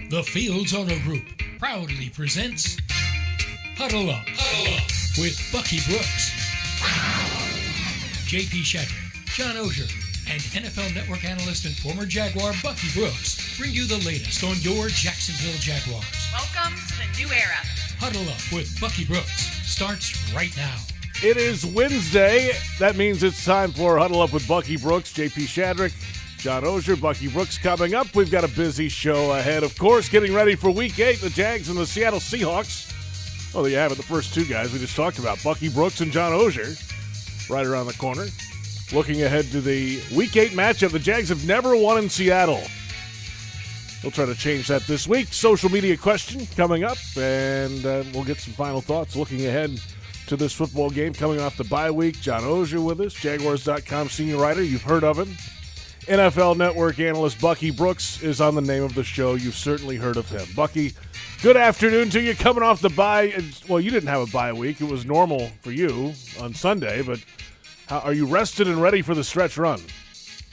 The Fields Owner Group proudly presents Huddle Up, with Bucky Brooks, JP Shadrick, John Oehser, and NFL Network analyst and former Jaguar Bucky Brooks bring you the latest on your Jacksonville Jaguars. Welcome to the new era. Huddle Up with Bucky Brooks starts right now. It is Wednesday. That means it's time for Huddle Up with Bucky Brooks, JP Shadrick, John Oehser, Bucky Brooks coming up. We've got a busy show ahead, of course, getting ready for Week 8, the Jags and the Seattle Seahawks. Well, there you have it, the first two guys we just talked about, Bucky Brooks and John Oehser, right around the corner. Looking ahead to the Week 8 matchup, the Jags have never won in Seattle. We'll try to change that this week. Social media question coming up, and we'll get some final thoughts looking ahead to this football game coming off the bye week. John Oehser with us, Jaguars.com senior writer. You've heard of him. NFL Network analyst Bucky Brooks is on the name of the show. You've certainly heard of him. Bucky, good afternoon to you. Coming off the bye. Well, you didn't have a bye week. It was normal for you on Sunday, but are you rested and ready for the stretch run?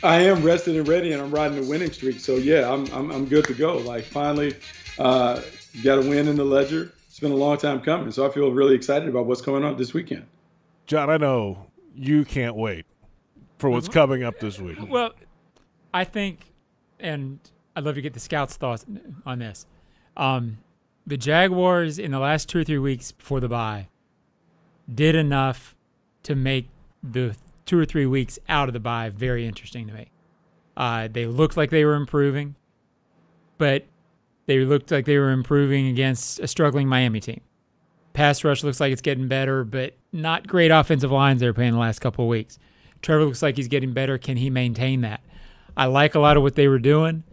I am rested and ready, and I'm riding a winning streak. So, yeah, I'm good to go. Like, finally got a win in the ledger. It's been a long time coming, so I feel really excited about what's coming up this weekend. John, I know you can't wait for what's coming up this week. Well, I think, and I'd love to get the scouts' thoughts on this. The Jaguars in the last 2 or 3 weeks before the bye did enough to make the 2 or 3 weeks out of the bye very interesting to me. They looked like they were improving, but they looked like they were improving against a struggling Miami team. Pass rush looks like it's getting better, but not great offensive lines they were playing the last couple of weeks. Trevor looks like he's getting better. Can he maintain that? I like a lot of what they were doing.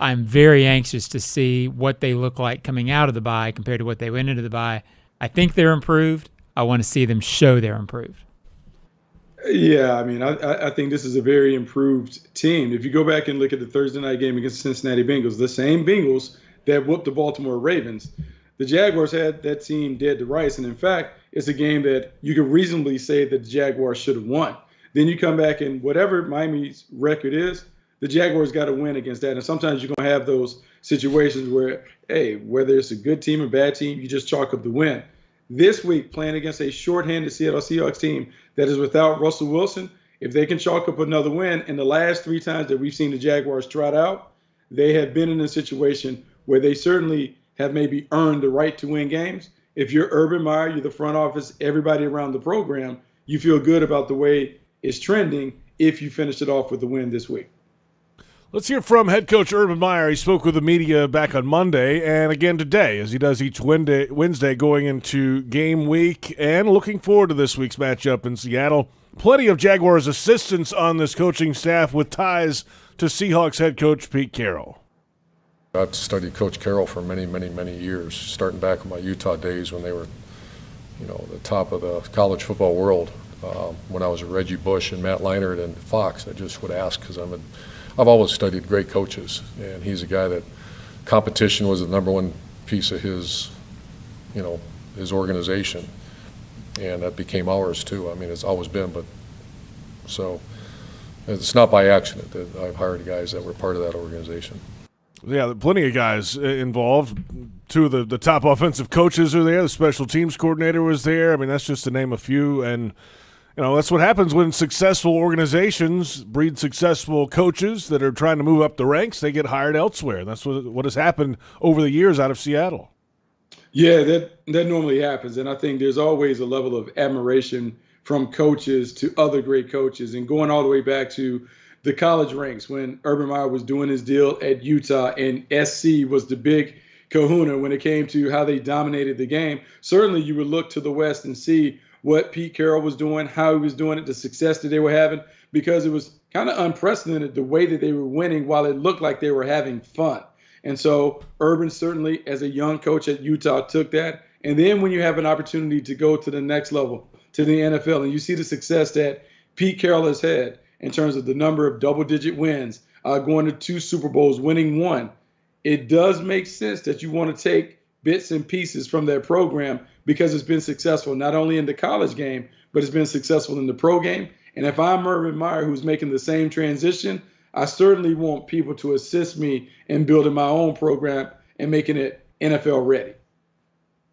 I'm very anxious to see what they look like coming out of the bye compared to what they went into the bye. I think they're improved. I want to see them show they're improved. Yeah, I mean, I think this is a very improved team. If you go back and look at the Thursday night game against the Cincinnati Bengals, the same Bengals that whooped the Baltimore Ravens, the Jaguars had that team dead to rights. And in fact, it's a game that you could reasonably say that the Jaguars should have won. Then you come back and whatever Miami's record is, the Jaguars got to win against that. And sometimes you're going to have those situations where, hey, whether it's a good team or bad team, you just chalk up the win. This week, playing against a shorthanded Seattle Seahawks team that is without Russell Wilson, if they can chalk up another win, in the last 3 times that we've seen the Jaguars trot out, they have been in a situation where they certainly have maybe earned the right to win games. If you're Urban Meyer, you're the front office, everybody around the program, you feel good about the way it's trending if you finish it off with the win this week. Let's hear from head coach Urban Meyer. He spoke with the media back on Monday and again today, as he does each Wednesday going into game week, and looking forward to this week's matchup in Seattle. Plenty of Jaguars assistants on this coaching staff with ties to Seahawks head coach Pete Carroll. I've studied Coach Carroll for many, many, many years, starting back in my Utah days when they were, the top of the college football world. When I was at Reggie Bush and Matt Leinart and Fox, I just would ask because I've always studied great coaches, and he's a guy that competition was the number one piece of his organization, and that became ours too. I mean, it's always been, but so it's not by accident that I've hired guys that were part of that organization. Yeah, plenty of guys involved. 2 of the top offensive coaches are there. The special teams coordinator was there. I mean, that's just to name a few, and that's what happens when successful organizations breed successful coaches that are trying to move up the ranks. They get hired elsewhere. That's what has happened over the years out of Seattle. Yeah, that normally happens. And I think there's always a level of admiration from coaches to other great coaches. And going all the way back to the college ranks when Urban Meyer was doing his deal at Utah and SC was the big kahuna when it came to how they dominated the game. Certainly you would look to the West and see what Pete Carroll was doing, how he was doing it, the success that they were having, because it was kind of unprecedented the way that they were winning while it looked like they were having fun. And so Urban certainly, as a young coach at Utah, took that. And then when you have an opportunity to go to the next level, to the NFL, and you see the success that Pete Carroll has had in terms of the number of double-digit wins, going to 2 Super Bowls, winning 1, it does make sense that you want to take bits and pieces from that program because it's been successful not only in the college game, but it's been successful in the pro game. And if I'm Urban Meyer, who's making the same transition, I certainly want people to assist me in building my own program and making it NFL ready.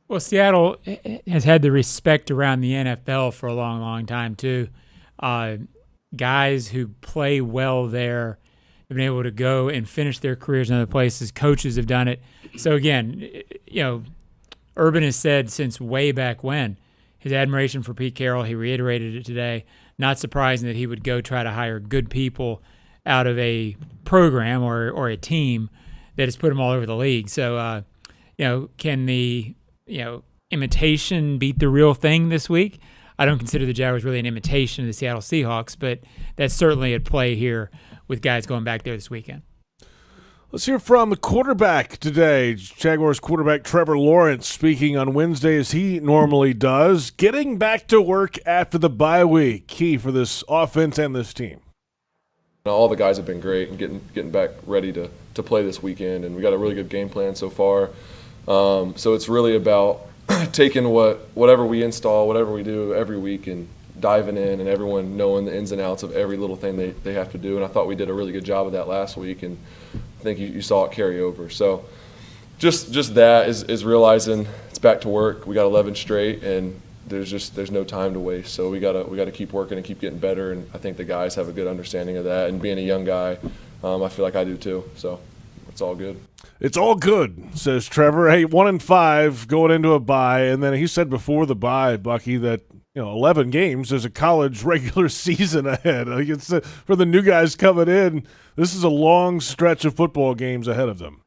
Well, Seattle has had the respect around the NFL for a long, long time, too. Guys who play well there have been able to go and finish their careers in other places. Coaches have done it. So, again, Urban has said since way back when his admiration for Pete Carroll. He reiterated it today. Not surprising that he would go try to hire good people out of a program or a team that has put him all over the league. So, can the imitation beat the real thing this week? I don't consider the Jaguars really an imitation of the Seattle Seahawks, but that's certainly at play here with guys going back there this weekend. Let's hear from the quarterback today. Jaguars quarterback Trevor Lawrence speaking on Wednesday as he normally does. Getting back to work after the bye week, key for this offense and this team. All the guys have been great and getting back ready to play this weekend, and we got a really good game plan so far. So it's really about taking whatever we install, whatever we do every week, and diving in, and everyone knowing the ins and outs of every little thing they have to do. And I thought we did a really good job of that last week, and I think you saw it carry over. So just that is realizing it's back to work. We got 11 straight, and there's no time to waste. So we gotta keep working and keep getting better. And I think the guys have a good understanding of that. And being a young guy, I feel like I do too. So it's all good. It's all good, says Trevor. Hey, 1-5 going into a bye, and then he said before the bye, Bucky, that 11 games. There's a college regular season ahead. Like it's for the new guys coming in. This is a long stretch of football games ahead of them.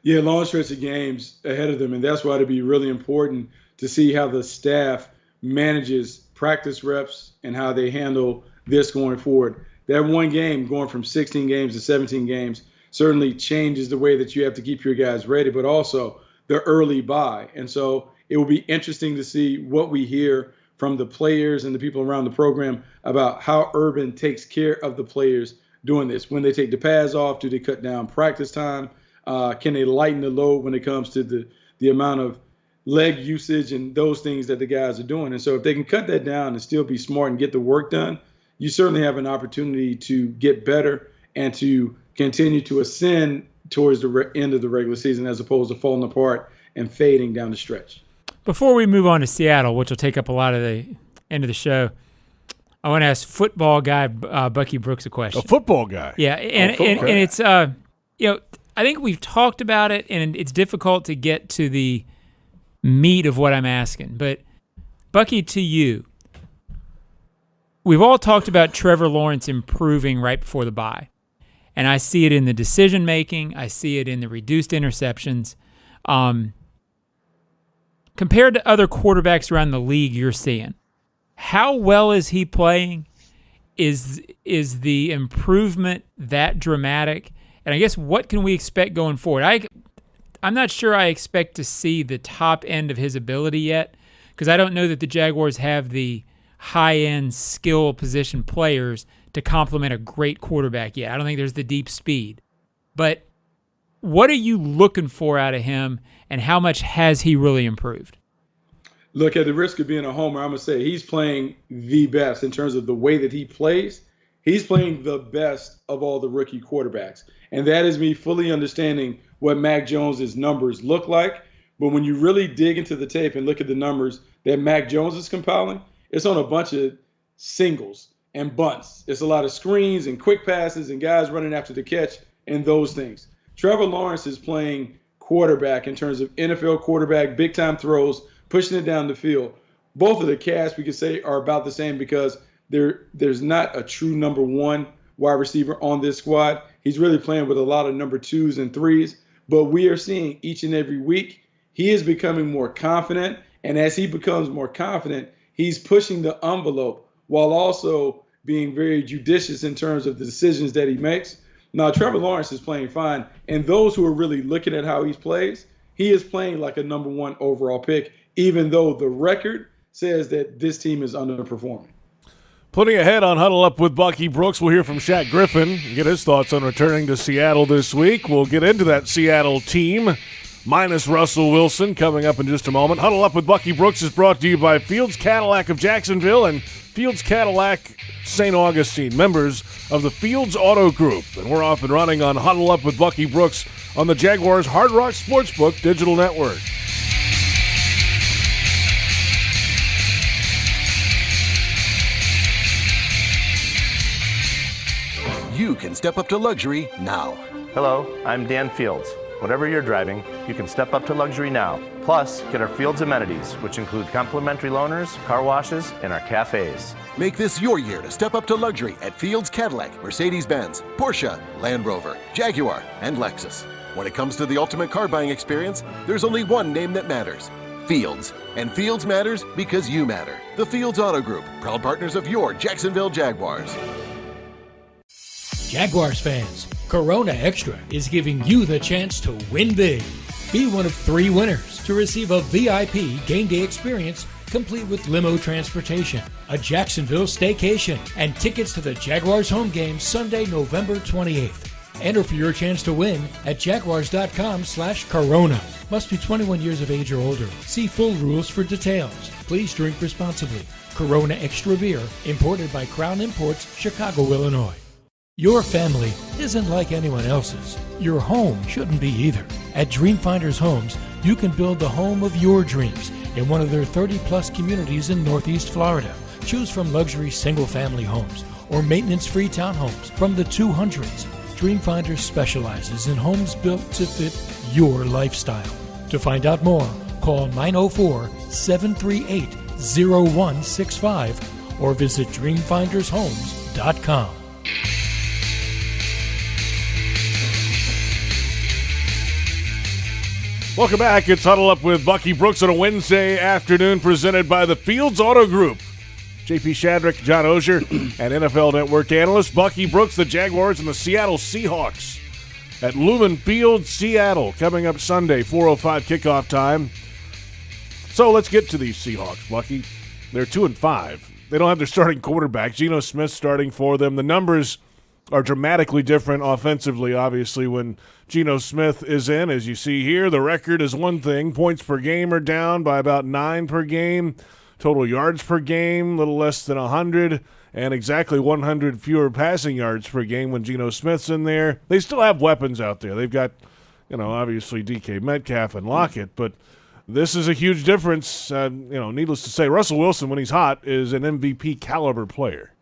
Yeah, long stretch of games ahead of them, and that's why it'd be really important to see how the staff manages practice reps and how they handle this going forward. That one game going from 16 games to 17 games certainly changes the way that you have to keep your guys ready, but also the early bye. And so it will be interesting to see what we hear from the players and the people around the program about how Urban takes care of the players doing this. When they take the pads off, do they cut down practice time? Can they lighten the load when it comes to the amount of leg usage and those things that the guys are doing? And so if they can cut that down and still be smart and get the work done, you certainly have an opportunity to get better and to continue to ascend towards the end of the regular season as opposed to falling apart and fading down the stretch. Before we move on to Seattle, which will take up a lot of the end of the show, I want to ask football guy Bucky Brooks a question. A football guy? Yeah, and it's I think we've talked about it, and it's difficult to get to the meat of what I'm asking. But Bucky, to you, we've all talked about Trevor Lawrence improving right before the bye. And I see it in the decision making. I see it in the reduced interceptions. Compared to other quarterbacks around the league you're seeing, how well is he playing? Is the improvement that dramatic? And I guess what can we expect going forward? I'm not sure I expect to see the top end of his ability yet, because I don't know that the Jaguars have the high-end skill position players to complement a great quarterback yet. I don't think there's the deep speed. But what are you looking for out of him, and how much has he really improved? Look, at the risk of being a homer, I'm going to say he's playing the best in terms of the way that he plays. He's playing the best of all the rookie quarterbacks. And that is me fully understanding what Mac Jones's numbers look like. But when you really dig into the tape and look at the numbers that Mac Jones is compiling, it's on a bunch of singles and bunts. It's a lot of screens and quick passes and guys running after the catch and those things. Trevor Lawrence is playing quarterback in terms of NFL quarterback, big-time throws, pushing it down the field. Both of the casts, we could say, are about the same because there's not a true number one wide receiver on this squad. He's really playing with a lot of number 2s and 3s. But we are seeing each and every week he is becoming more confident. And as he becomes more confident, he's pushing the envelope while also being very judicious in terms of the decisions that he makes. Now, Trevor Lawrence is playing fine. And those who are really looking at how he plays, he is playing like a number 1 overall pick, even though the record says that this team is underperforming. Putting ahead on Huddle Up with Bucky Brooks, we'll hear from Shaq Griffin, get his thoughts on returning to Seattle this week. We'll get into that Seattle team. minus Russell Wilson coming up in just a moment. Huddle Up with Bucky Brooks is brought to you by Fields Cadillac of Jacksonville and Fields Cadillac St. Augustine, members of the Fields Auto Group. And we're off and running on Huddle Up with Bucky Brooks on the Jaguars Hard Rock Sportsbook digital network. You can step up to luxury now. Hello, I'm Dan Fields. Whatever you're driving, you can step up to luxury now. Plus, get our Fields amenities, which include complimentary loaners, car washes, and our cafes. Make this your year to step up to luxury at Fields Cadillac, Mercedes-Benz, Porsche, Land Rover, Jaguar, and Lexus. When it comes to the ultimate car buying experience, there's only one name that matters: Fields. And Fields matters because you matter. The Fields Auto Group, proud partners of your Jacksonville Jaguars. Jaguars fans, Corona Extra is giving you the chance to win big. Be one of 3 winners to receive a VIP game day experience complete with limo transportation, a Jacksonville staycation, and tickets to the Jaguars home game Sunday, November 28th. Enter for your chance to win at jaguars.com/corona. Must be 21 years of age or older. See full rules for details. Please drink responsibly. Corona Extra Beer, imported by Crown Imports, Chicago, Illinois. Your family isn't like anyone else's. Your home shouldn't be either. At Dreamfinders Homes, you can build the home of your dreams in one of their 30-plus communities in Northeast Florida. Choose from luxury single-family homes or maintenance-free townhomes from the 200s. Dreamfinders specializes in homes built to fit your lifestyle. To find out more, call 904-738-0165 or visit dreamfindershomes.com. Welcome back. It's Huddle Up with Bucky Brooks on a Wednesday afternoon, presented by the Fields Auto Group. JP Shadrick, John Oehser, and NFL Network analyst Bucky Brooks. The Jaguars and the Seattle Seahawks at Lumen Field, Seattle, coming up Sunday, 4:05 kickoff time. So let's get to these Seahawks, Bucky. They're 2-5. They don't have their starting quarterback. Geno Smith starting for them. The numbers are dramatically different offensively, obviously, when Geno Smith is in. As you see here, the record is one thing. Points per game are down by about 9 per game. Total yards per game, a little less than 100, and exactly 100 fewer passing yards per game when Geno Smith's in there. They still have weapons out there. They've got, obviously DK Metcalf and Lockett, but this is a huge difference. Needless to say, Russell Wilson, when he's hot, is an MVP caliber player.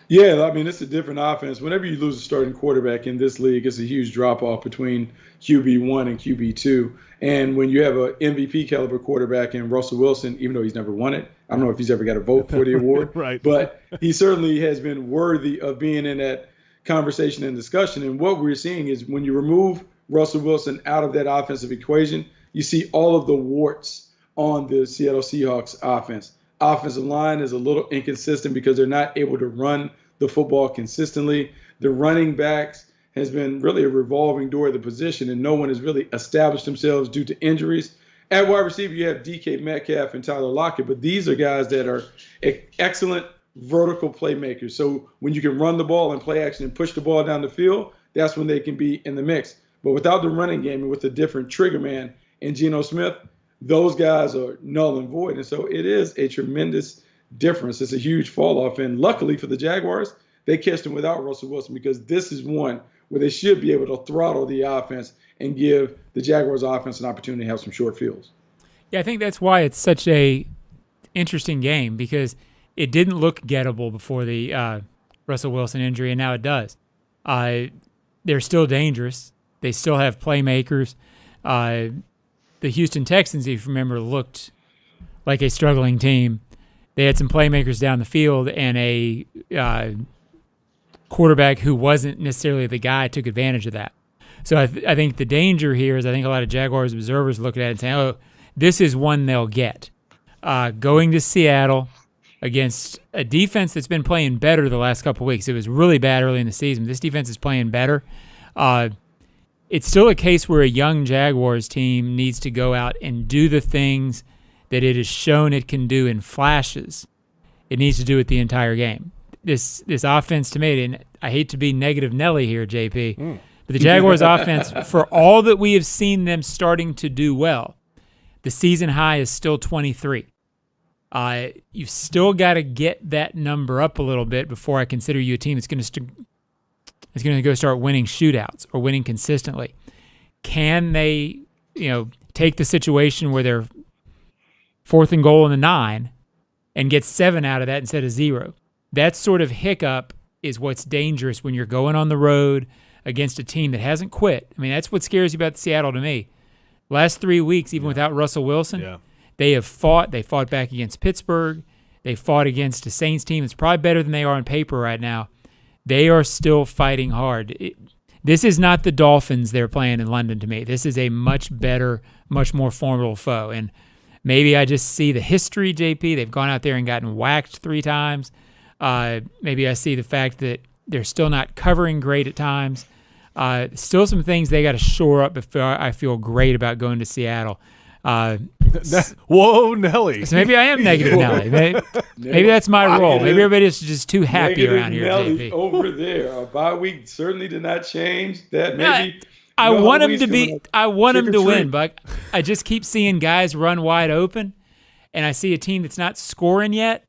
Yeah, I mean, it's a different offense. Whenever you lose a starting quarterback in this league, it's a huge drop-off between QB1 and QB2. And when you have an MVP caliber quarterback in Russell Wilson, even though he's never won it, I don't know if he's ever got a vote for the award, right. But he certainly has been worthy of being in that conversation and discussion. And what we're seeing is when you remove Russell Wilson out of that offensive equation, you see all of the warts on the Seattle Seahawks offense. Offensive line is a little inconsistent because they're not able to run the football consistently. The running backs has been really a revolving door of the position, and no one has really established themselves due to injuries. At wide receiver, you have DK Metcalf and Tyler Lockett, but these are guys that are excellent vertical playmakers. So when you can run the ball and play action and push the ball down the field, that's when they can be in the mix. But without the running game and with a different trigger man in Geno Smith, those guys are null and void. And so it is a tremendous difference. It's a huge fall off. And luckily for the Jaguars, they catched him without Russell Wilson, because this is one where they should be able to throttle the offense and give the Jaguars offense an opportunity to have some short fields. Yeah, I think that's why it's such a interesting game, because it didn't look gettable before the Russell Wilson injury, and now it does. They're still dangerous. They still have playmakers. The Houston Texans, if you remember, looked like a struggling team. They had some playmakers down the field, and a quarterback who wasn't necessarily the guy took advantage of that. So I think the danger here is I think a lot of Jaguars observers look at it and say, oh, this is one they'll get. Going to Seattle against a defense that's been playing better the last couple of weeks. It was really bad early in the season. This defense is playing better. It's still a case where a young Jaguars team needs to go out and do the things that it has shown it can do in flashes. It needs to do it the entire game. This offense, to me, and I hate to be negative Nelly here, JP, But the Jaguars offense, for all that we have seen them starting to do well, the season high is still 23. You've still got to get that number up a little bit before I consider you a team that's going to go start winning shootouts or winning consistently. Can they, take the situation where they're 4th and goal in the 9 and get 7 out of that instead of 0? That sort of hiccup is what's dangerous when you're going on the road against a team that hasn't quit. I mean, that's what scares you about Seattle to me. Last 3 weeks, even without Russell Wilson, they have fought. They fought back against Pittsburgh. They fought against a Saints team that's probably better than they are on paper right now. They are still fighting hard. This is not the Dolphins they're playing in London to me. This is a much better, much more formidable foe. And maybe I just see the history, JP. They've gone out there and gotten whacked 3 times. Maybe I see the fact that they're still not covering great at times. Still some things they got to shore up before I feel great about going to Seattle. Whoa, Nelly. So maybe I am negative Nelly. Maybe that's my role. Maybe everybody's just too happy around here, Nelly JP. over there. Our bye week certainly did not change that. Maybe I want him to be. I want him to win, Buck. I just keep seeing guys run wide open, and I see a team that's not scoring yet,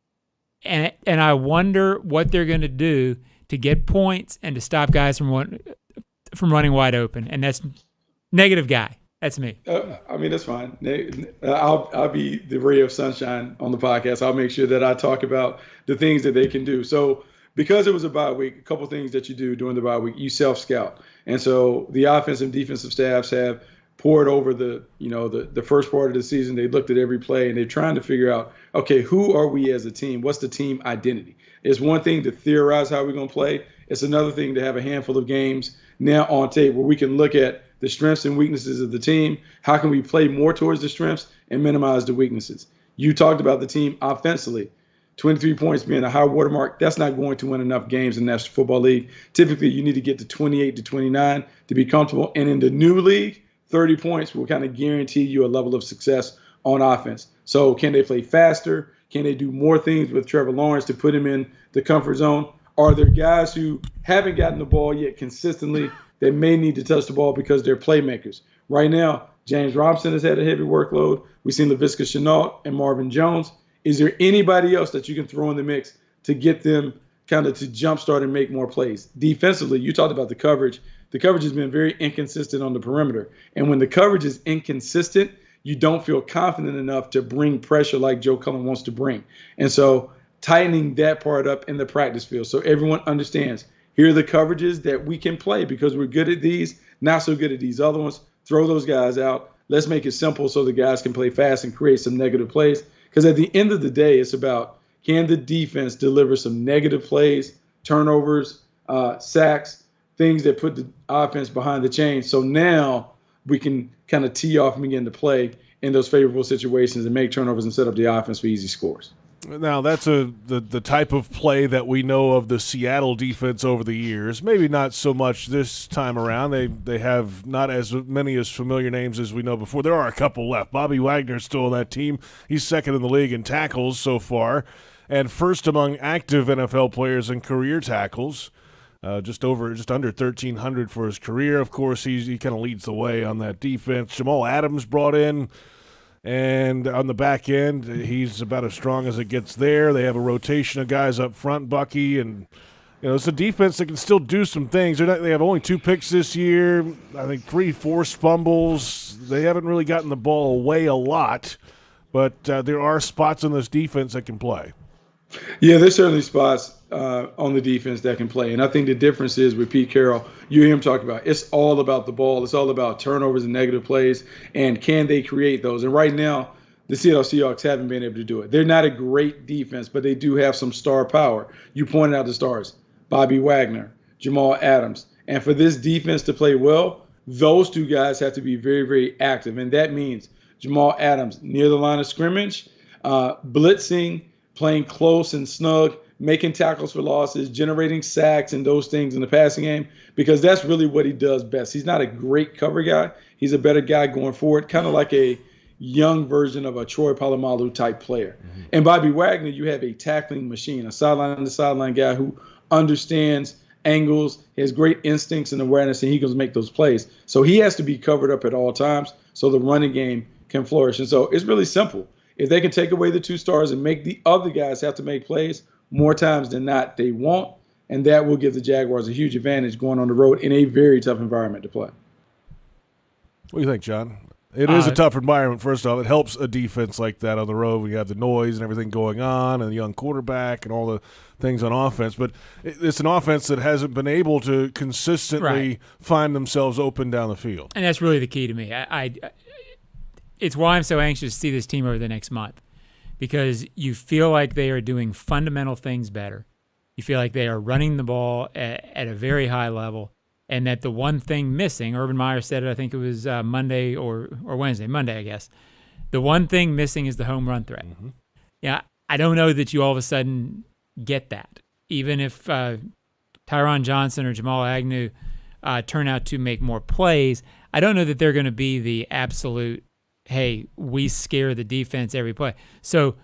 and I wonder what they're going to do to get points and to stop guys from running wide open. And that's negative guy. That's me. That's fine. I'll be the ray of sunshine on the podcast. I'll make sure that I talk about the things that they can do. So because it was a bye week, a couple of things that you do during the bye week, you self-scout. And so the offensive and defensive staffs have poured over the first part of the season. They looked at every play and they're trying to figure out, okay, who are we as a team? What's the team identity? It's one thing to theorize how we're going to play. It's another thing to have a handful of games now on tape where we can look at the strengths and weaknesses of the team. How can we play more towards the strengths and minimize the weaknesses? You talked about the team offensively. 23 points being a high watermark, that's not going to win enough games in the National Football League. Typically, you need to get to 28 to 29 to be comfortable. And in the new league, 30 points will kind of guarantee you a level of success on offense. So can they play faster? Can they do more things with Trevor Lawrence to put him in the comfort zone? Are there guys who haven't gotten the ball yet consistently that may need to touch the ball because they're playmakers? Right now, James Robinson has had a heavy workload. We've seen Laviska, Shenault, and Marvin Jones. Is there anybody else that you can throw in the mix to get them kind of to jumpstart and make more plays? Defensively, you talked about the coverage. The coverage has been very inconsistent on the perimeter. And when the coverage is inconsistent, you don't feel confident enough to bring pressure like Joe Cullen wants to bring. And so tightening that part up in the practice field so everyone understands, here are the coverages that we can play because we're good at these, not so good at these other ones. Throw those guys out. Let's make it simple so the guys can play fast and create some negative plays. Because at the end of the day, it's about, can the defense deliver some negative plays, turnovers, sacks, things that put the offense behind the chains. So now we can kind of tee off and begin to play in those favorable situations and make turnovers and set up the offense for easy scores. Now, that's the type of play that we know of the Seattle defense over the years. Maybe not so much this time around. They have not as many as familiar names as we know before. There are a couple left. Bobby Wagner's still on that team. He's second in the league in tackles so far and first among active NFL players in career tackles. Just under 1,300 for his career. Of course, he kind of leads the way on that defense. Jamal Adams brought in. And on the back end, he's about as strong as it gets there. They have a rotation of guys up front, Bucky, and it's a defense that can still do some things. They have only 2 picks this year. I think 3 forced fumbles. They haven't really gotten the ball away a lot, but there are spots in this defense that can play. Yeah, there's certainly spots on the defense that can play. And I think the difference is with Pete Carroll, you hear him talk about it's all about the ball. It's all about turnovers and negative plays. And can they create those? And right now, the Seattle Seahawks haven't been able to do it. They're not a great defense, but they do have some star power. You pointed out the stars, Bobby Wagner, Jamal Adams. And for this defense to play well, those 2 guys have to be very, very active. And that means Jamal Adams near the line of scrimmage, blitzing, playing close and snug, making tackles for losses, generating sacks and those things in the passing game, because that's really what he does best. He's not a great cover guy. He's a better guy going forward, kind of like a young version of a Troy Polamalu type player. Mm-hmm. And Bobby Wagner, you have a tackling machine, a sideline-to-sideline guy who understands angles. He has great instincts and awareness, and he can make those plays. So he has to be covered up at all times so the running game can flourish. And so it's really simple. If they can take away the 2 stars and make the other guys have to make plays, more times than not, they won't. And that will give the Jaguars a huge advantage going on the road in a very tough environment to play. What do you think, John? It is a tough environment, first off. It helps a defense like that on the road when you have the noise and everything going on and the young quarterback and all the things on offense. But it's an offense that hasn't been able to consistently find themselves open down the field. And that's really the key to me. It's why I'm so anxious to see this team over the next month, because you feel like they are doing fundamental things better. You feel like they are running the ball at a very high level, and that the one thing missing, Urban Meyer said it, I think it was Monday or Wednesday, Monday, I guess. The one thing missing is the home run threat. Mm-hmm. Yeah, I don't know that you all of a sudden get that. Even if Tyron Johnson or Jamal Agnew turn out to make more plays, I don't know that they're going to be the absolute, hey, we scare the defense every play. So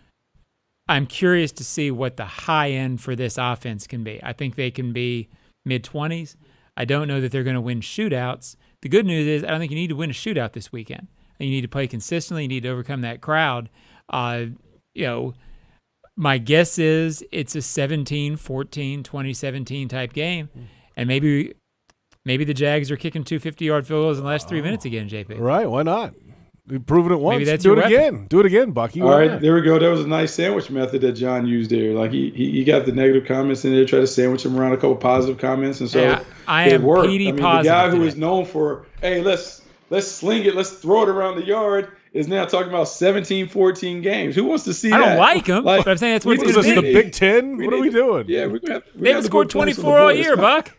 I'm curious to see what the high end for this offense can be. I think they can be mid-20s. I don't know that they're going to win shootouts. The good news is I don't think you need to win a shootout this weekend. You need to play consistently. You need to overcome that crowd. My guess is it's a 17-14, 2017 type game, and maybe the Jags are kicking 2 50-yard field goals in the last 3 minutes again, JP. Right, why not? We've proven it once. Maybe that's Do it your again. Do it again, Bucky. All right, there we go. That was a nice sandwich method that John used there. Like he got the negative comments in there, tried to sandwich them around a couple positive comments, and so I it am worked. PD the positive guy who today. is known for, hey, let's sling it, let's throw it around the yard, is now talking about 17-14 games. Who wants to see that? I don't like him, but I'm saying that's what Is it's this going the to be. Big Ten? What are we doing? Yeah, we They haven't scored 24 all year, Buck.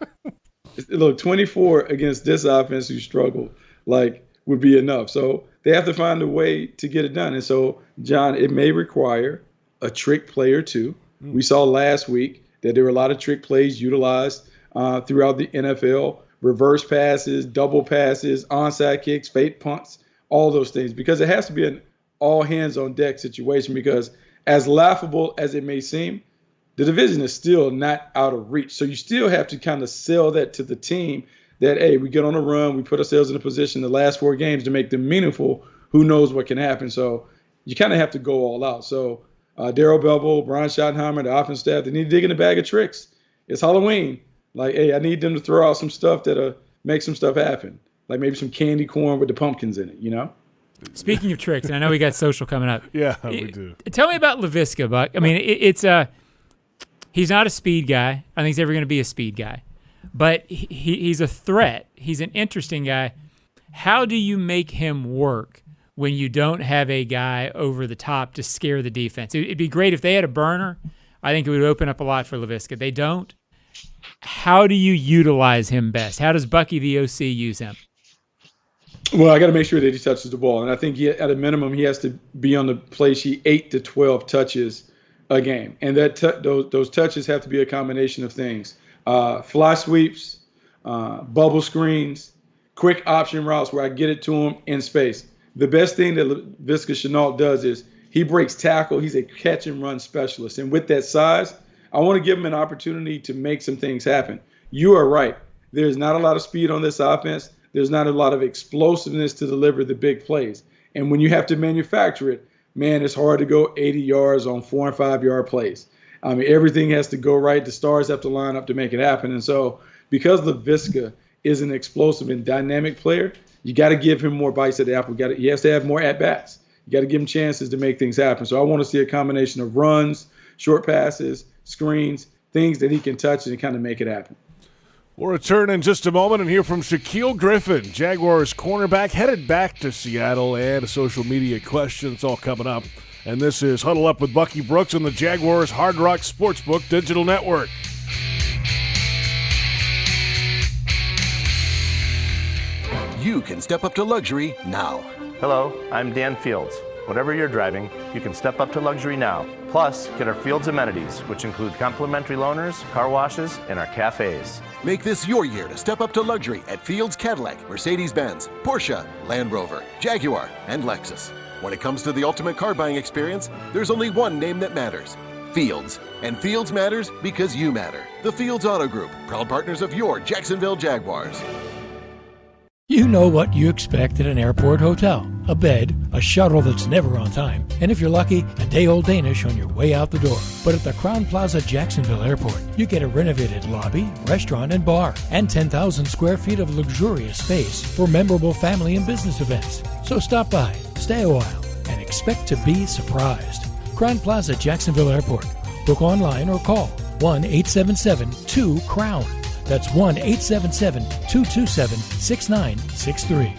Look, 24 against this offense who struggled, would be enough. So they have to find a way to get it done. And so, John, it may require a trick play or two. We saw last week that there were a lot of trick plays utilized throughout the NFL, reverse passes, double passes, onside kicks, fake punts, all those things, because it has to be an all-hands-on-deck situation, because as laughable as it may seem, the division is still not out of reach. So you still have to kind of sell that to the team that, hey, we get on a run, we put ourselves in a position the last 4 games to make them meaningful. Who knows what can happen? So you kind of have to go all out. So Darrell Bevell, Brian Schottenheimer, the offense staff, they need to dig in a bag of tricks. It's Halloween. Hey, I need them to throw out some stuff that'll make some stuff happen. Like maybe some candy corn with the pumpkins in it, Speaking of tricks, and I know we got social coming up. Yeah, we do. Tell me about Laviska, Buck. I mean, he's not a speed guy. I don't think he's ever going to be a speed guy. But he's a threat. He's an interesting guy. How do you make him work when you don't have a guy over the top to scare the defense? It'd be great if they had a burner. I think it would open up a lot for Laviska. They don't. How do you utilize him best? How does Bucky the OC use him? Well, I got to make sure that he touches the ball. And I think at a minimum, he has to be on the play sheet 8 to 12 touches a game. And those touches have to be a combination of things. Fly sweeps, bubble screens, quick option routes where I get it to him in space. The best thing that Laviska Shenault does is he breaks tackle. He's a catch and run specialist. And with that size, I want to give him an opportunity to make some things happen. You are right. There's not a lot of speed on this offense. There's not a lot of explosiveness to deliver the big plays. And when you have to manufacture it, man, it's hard to go 80 yards on 4 and 5 yard plays. I mean, everything has to go right. The stars have to line up to make it happen. And so because Laviska is an explosive and dynamic player, you got to give him more bites at the apple. He has to have more at-bats. You got to give him chances to make things happen. So I want to see a combination of runs, short passes, screens, things that he can touch and kind of make it happen. We'll return in just a moment and hear from Shaquill Griffin, Jaguars cornerback, headed back to Seattle, and a social media question. It's all coming up. And this is Huddle Up with Bucky Brooks on the Jaguars Hard Rock Sportsbook Digital Network. You can step up to luxury now. Hello, I'm Dan Fields. Whatever you're driving, you can step up to luxury now. Plus, get our Fields amenities, which include complimentary loaners, car washes, and our cafes. Make this your year to step up to luxury at Fields Cadillac, Mercedes-Benz, Porsche, Land Rover, Jaguar, and Lexus. When it comes to the ultimate car buying experience, there's only one name that matters: Fields. And Fields matters because you matter. The Fields Auto Group, proud partners of your Jacksonville Jaguars. You know what you expect at an airport hotel. A bed, a shuttle that's never on time, and if you're lucky, a day-old Danish on your way out the door. But at the Crowne Plaza Jacksonville Airport, you get a renovated lobby, restaurant, and bar, and 10,000 square feet of luxurious space for memorable family and business events. So stop by, stay a while, and expect to be surprised. Crowne Plaza Jacksonville Airport. Book online or call 1-877-2-CROWN. That's 1-877-227-6963.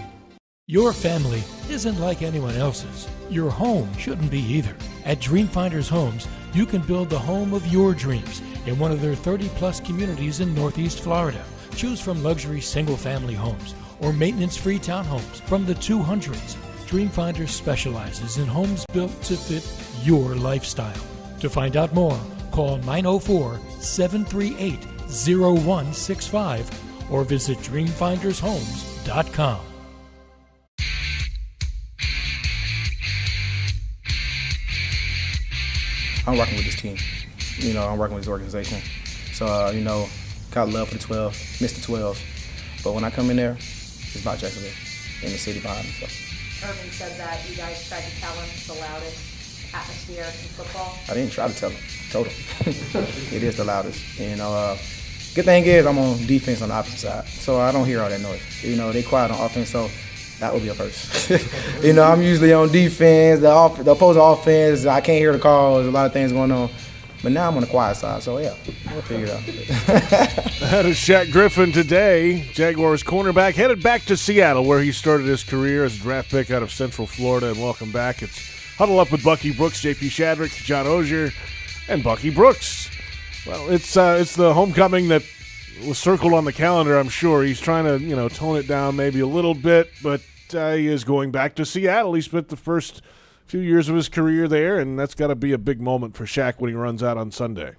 Your family isn't like anyone else's. Your home shouldn't be either. At Dreamfinders Homes, you can build the home of your dreams in one of their 30-plus communities in Northeast Florida. Choose from luxury single-family homes or maintenance-free townhomes from the 200s. Dreamfinders specializes in homes built to fit your lifestyle. To find out more, call 904-738-0165 or visit dreamfindershomes.com. I'm working with this team. I'm working with this organization. So, got love for the 12, missed the 12. But when I come in there, it's about Jacksonville and the city behind me. So. Irvin said that you guys tried to tell him it's the loudest atmosphere in football. I didn't try to tell him. I told him. It is the loudest. Good thing is I'm on defense on the opposite side, so I don't hear all that noise. They quiet on offense, so that would be a first. I'm usually on defense, the opposing offense, I can't hear the calls, there's a lot of things going on. But now I'm on the quiet side, so yeah, we'll figure it out. That is Shaquill Griffin today, Jaguars cornerback, headed back to Seattle, where he started his career as a draft pick out of Central Florida. And welcome back. It's Huddle Up with Bucky Brooks, JP Shadrick, John Oehser, and Bucky Brooks. Well, it's the homecoming that was circled on the calendar, I'm sure. He's trying to, tone it down maybe a little bit, but he is going back to Seattle. He spent the first few years of his career there, and that's got to be a big moment for Shaq when he runs out on Sunday.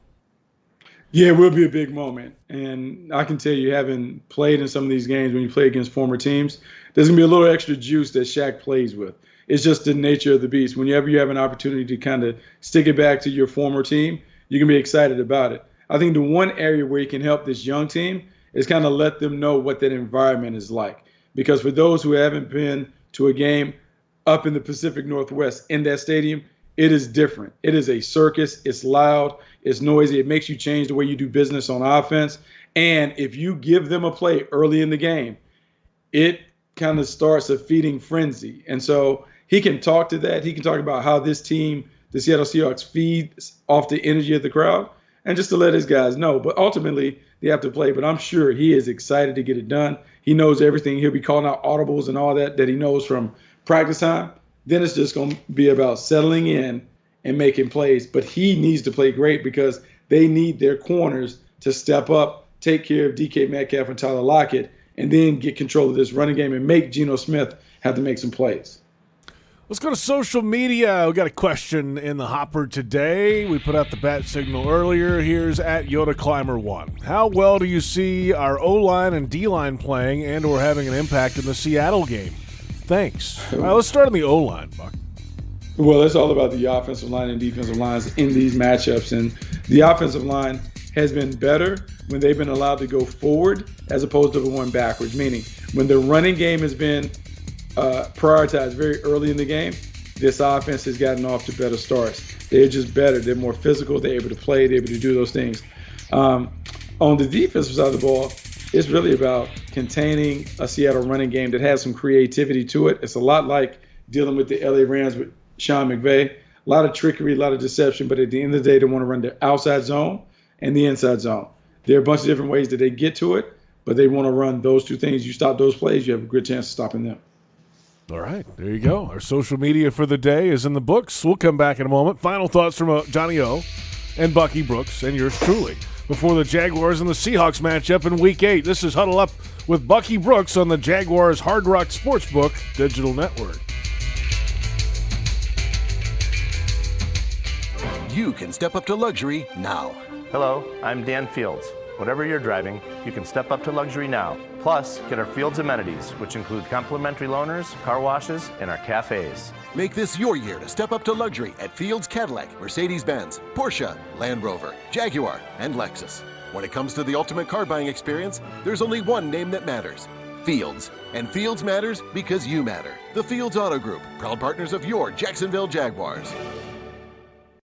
Yeah, it will be a big moment. And I can tell you, having played in some of these games when you play against former teams, there's going to be a little extra juice that Shaq plays with. It's just the nature of the beast. Whenever you have an opportunity to kind of stick it back to your former team, you can be excited about it. I think the one area where you can help this young team is kind of let them know what that environment is like. Because for those who haven't been to a game up in the Pacific Northwest in that stadium, it is different. It is a circus. It's loud. It's noisy. It makes you change the way you do business on offense. And if you give them a play early in the game, it kind of starts a feeding frenzy. And so he can talk to that. He can talk about how this team, the Seattle Seahawks, feeds off the energy of the crowd, and just to let his guys know. But ultimately, they have to play. But I'm sure he is excited to get it done. He knows everything. He'll be calling out audibles and all that he knows from practice time. Then it's just going to be about settling in and making plays. But he needs to play great because they need their corners to step up, take care of DK Metcalf and Tyler Lockett, and then get control of this running game and make Geno Smith have to make some plays. Let's go to social media. We got a question in the hopper today. We put out the bat signal earlier. Here's at YodaClimber1. How well do you see our O-line and D-line playing and or having an impact in the Seattle game? Thanks. All right, let's start on the O-line, Buck. Well, it's all about the offensive line and defensive lines in these matchups. And the offensive line has been better when they've been allowed to go forward as opposed to going backwards, meaning when the running game has been prioritized very early in the game, this offense has gotten off to better starts. They're just better. They're more physical. They're able to play. They're able to do those things. On the defensive side of the ball, it's really about containing a Seattle running game that has some creativity to it. It's a lot like dealing with the LA Rams with Sean McVay. A lot of trickery, a lot of deception, but at the end of the day, they want to run the outside zone and the inside zone. There are a bunch of different ways that they get to it, but they want to run those two things. You stop those plays, you have a good chance of stopping them. All right, there you go. Our social media for the day is in the books. We'll come back in a moment. Final thoughts from Johnny O and Bucky Brooks and yours truly before the Jaguars and the Seahawks matchup in Week 8. This is Huddle Up with Bucky Brooks on the Jaguars Hard Rock Sportsbook Digital Network. You can step up to luxury now. Hello, I'm Dan Fields. Whatever you're driving, you can step up to luxury now. Plus, get our Fields amenities, which include complimentary loaners, car washes, and our cafes. Make this your year to step up to luxury at Fields Cadillac, Mercedes-Benz, Porsche, Land Rover, Jaguar, and Lexus. When it comes to the ultimate car buying experience, there's only one name that matters: Fields. And Fields matters because you matter. The Fields Auto Group, proud partners of your Jacksonville Jaguars.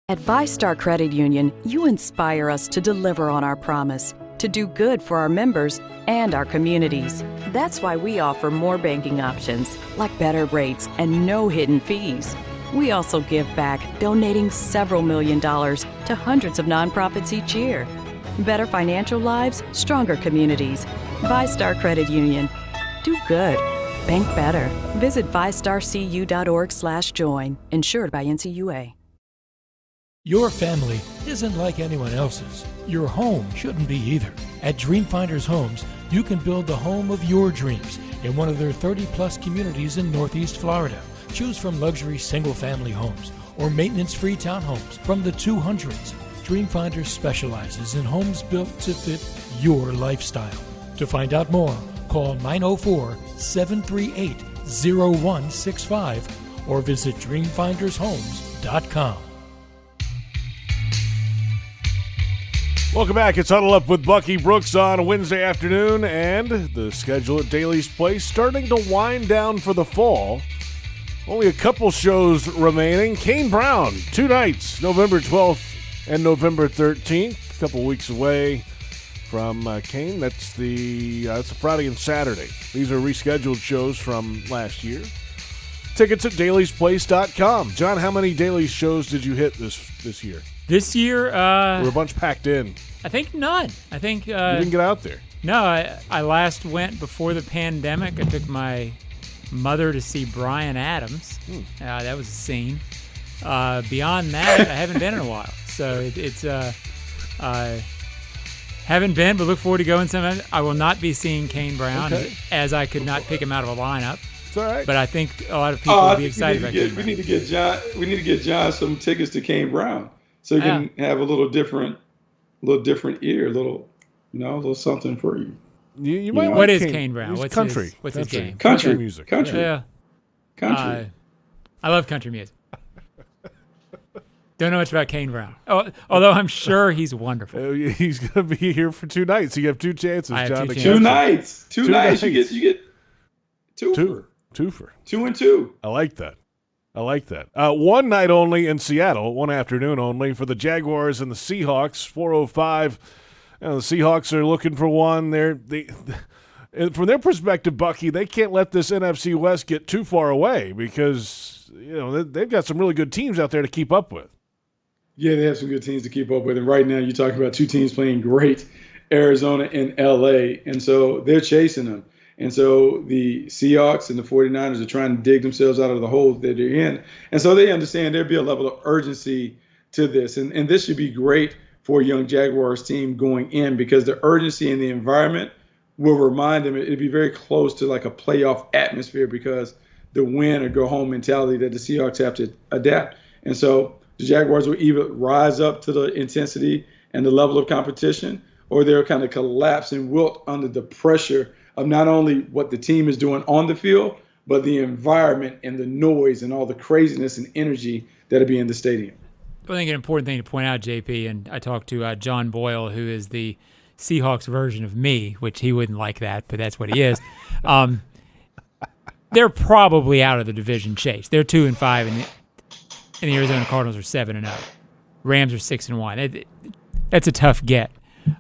At VyStar Credit Union, you inspire us to deliver on our promise to do good for our members and our communities. That's why we offer more banking options, like better rates and no hidden fees. We also give back, donating several $1 million to hundreds of nonprofits each year. Better financial lives, stronger communities. VyStar Credit Union. Do good. Bank better. Visit vystarcu.org/join. Insured by NCUA. Your family isn't like anyone else's. Your home shouldn't be either. At Dreamfinders Homes, you can build the home of your dreams in one of their 30-plus communities in Northeast Florida. Choose from luxury single-family homes or maintenance-free townhomes from the 200s. Dreamfinders specializes in homes built to fit your lifestyle. To find out more, call 904-738-0165 or visit dreamfindershomes.com. Welcome back. It's Huddle Up with Bucky Brooks on a Wednesday afternoon, and the schedule at Daly's Place starting to wind down for the fall. Only a couple shows remaining. Kane Brown, 2 nights, November 12th and November 13th. A couple weeks away from Kane. That's a Friday and Saturday. These are rescheduled shows from last year. Tickets at dailysplace.com. John, how many Daly's shows did you hit this year? This year, we're a bunch packed in. I think none. I think you didn't get out there. No, I last went before the pandemic. I took my mother to see Bryan Adams. That was a scene. Beyond that, I haven't been in a while. So it's haven't been, but look forward to going sometime. I will not be seeing Kane Brown, as I could not pick him out of a lineup. It's all right. But I think a lot of people will be excited about Kane Brown. We need to get John some tickets to Kane Brown, so he can have a little different ear, a little something for you. You might. What is Kane Brown? What's country? What's his game? Country music. Country. Yeah. Country. I love country music. Don't know much about Kane Brown. Although I'm sure he's wonderful. He's going to be here for 2 nights. You have 2 chances, John. 2 nights. 2 nights. You get two for 2 and 2. I like that. 1 night only in Seattle, 1 afternoon only for the Jaguars and the Seahawks. 4:05. The Seahawks are looking for one. From their perspective, Bucky, they can't let this NFC West get too far away because they've got some really good teams out there to keep up with. Yeah, they have some good teams to keep up with. And right now you're talking about 2 teams playing great, Arizona and LA. And so they're chasing them. And so the Seahawks and the 49ers are trying to dig themselves out of the hole that they're in. And so they understand there'll be a level of urgency to this. And this should be great for a young Jaguars team going in because the urgency and the environment will remind them it'll be very close to like a playoff atmosphere because the win or go home mentality that the Seahawks have to adapt. And so the Jaguars will either rise up to the intensity and the level of competition, or they'll kind of collapse and wilt under the pressure of not only what the team is doing on the field, but the environment and the noise and all the craziness and energy that'll be in the stadium. I think an important thing to point out, JP, and I talked to John Boyle, who is the Seahawks version of me, which he wouldn't like that, but that's what he is. They're probably out of the division chase. They're 2-5, and the Arizona Cardinals are 7-0. Rams are 6-1. That's a tough get.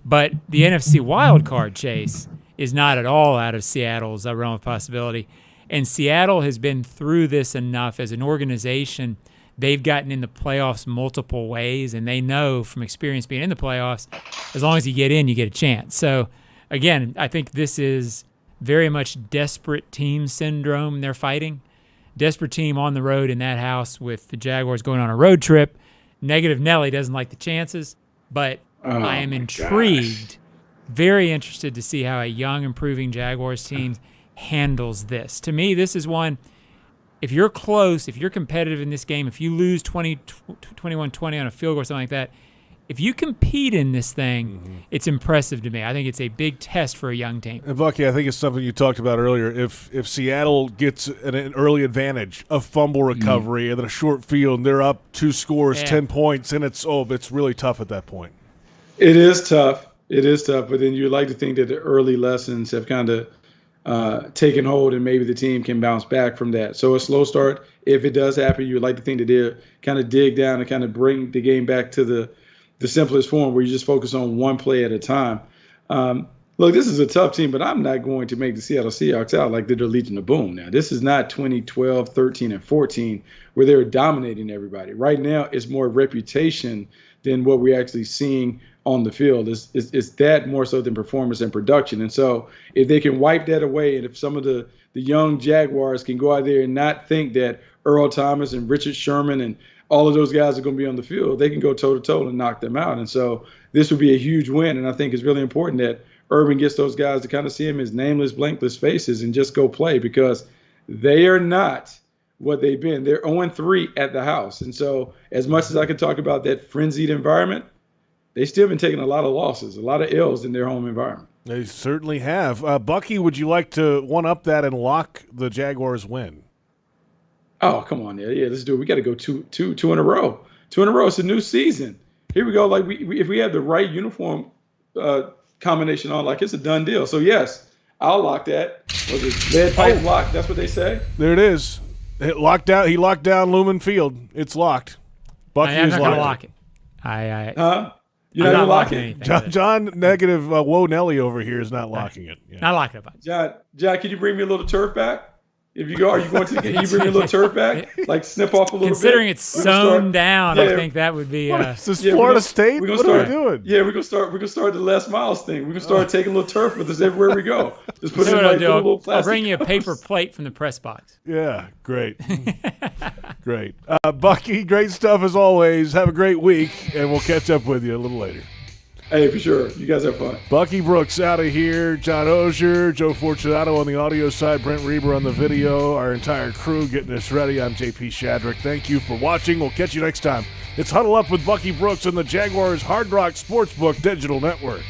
But the NFC wildcard chase is not at all out of Seattle's realm of possibility. And Seattle has been through this enough as an organization. They've gotten in the playoffs multiple ways, and they know from experience being in the playoffs, as long as you get in, you get a chance. So, again, I think this is very much desperate team syndrome they're fighting. Desperate team on the road in that house with the Jaguars going on a road trip. Negative Nelly doesn't like the chances, but I am intrigued, very interested to see how a young, improving Jaguars team handles this. To me, this is one, if you're close, if you're competitive in this game, if you lose 21-20 on a field goal or something like that, if you compete in this thing, it's impressive to me. I think it's a big test for a young team. And Bucky, I think it's something you talked about earlier. If Seattle gets an early advantage of fumble recovery and then a short field, and they're up 2 scores, 10 points, and it's really tough at that point. It is tough. It is tough. But then you like to think that the early lessons have kind of taken hold, and maybe the team can bounce back from that. So a slow start, if it does happen, you would like to think that they'll kind of dig down and kind of bring the game back to the simplest form where you just focus on one play at a time. Look, this is a tough team, but I'm not going to make the Seattle Seahawks out like they're the Legion of Boom. Now, this is not 2012, 13, and 14 where they're dominating everybody. Right now, it's more reputation than what we're actually seeing on the field. It's that more so than performance and production. And so if they can wipe that away, and if some of the young Jaguars can go out there and not think that Earl Thomas and Richard Sherman and all of those guys are going to be on the field, they can go toe-to-toe and knock them out. And so this would be a huge win, and I think it's really important that Urban gets those guys to kind of see him as nameless, blankless faces and just go play, because they are not what they've been. They're 0-3 at the house. And so as much as I can talk about that frenzied environment, they still been taking a lot of losses, a lot of L's in their home environment. They certainly have. Bucky, would you like to one-up that and lock the Jaguars win? Oh, come on. Yeah, let's do it. We got to go two in a row. 2 in a row. It's a new season. Here we go. Like if we have the right uniform combination on, like it's a done deal. So, yes, I'll lock that. Was it lead pipe lock? That's what they say? There it is. He locked down Lumen Field. It's locked. Bucky I'm is not locked. going to lock it. You're not going to lock it? John negative Whoa Nelly over here is not locking it. Yeah. Not locking it. John, can you bring me a little turf back? If you go, are you going to can you bring me a little turf back? Like snip off a little Considering bit? it's sewn down, I think that would be Is this Florida State? What are we doing? Yeah, we're gonna start the Les Miles thing. We're gonna start taking a little turf with us everywhere we go. Just put it in like little plastic. I'll bring you a paper plate from the press box. Yeah, great. Great. Bucky, great stuff as always. Have a great week, and we'll catch up with you a little later. Hey, for sure. You guys have fun. Bucky Brooks out of here. John Oehser, Joe Fortunato on the audio side, Brent Reber on the video, our entire crew getting us ready. I'm JP Shadrick. Thank you for watching. We'll catch you next time. It's Huddle Up with Bucky Brooks on the Jaguars Hard Rock Sportsbook Digital Network.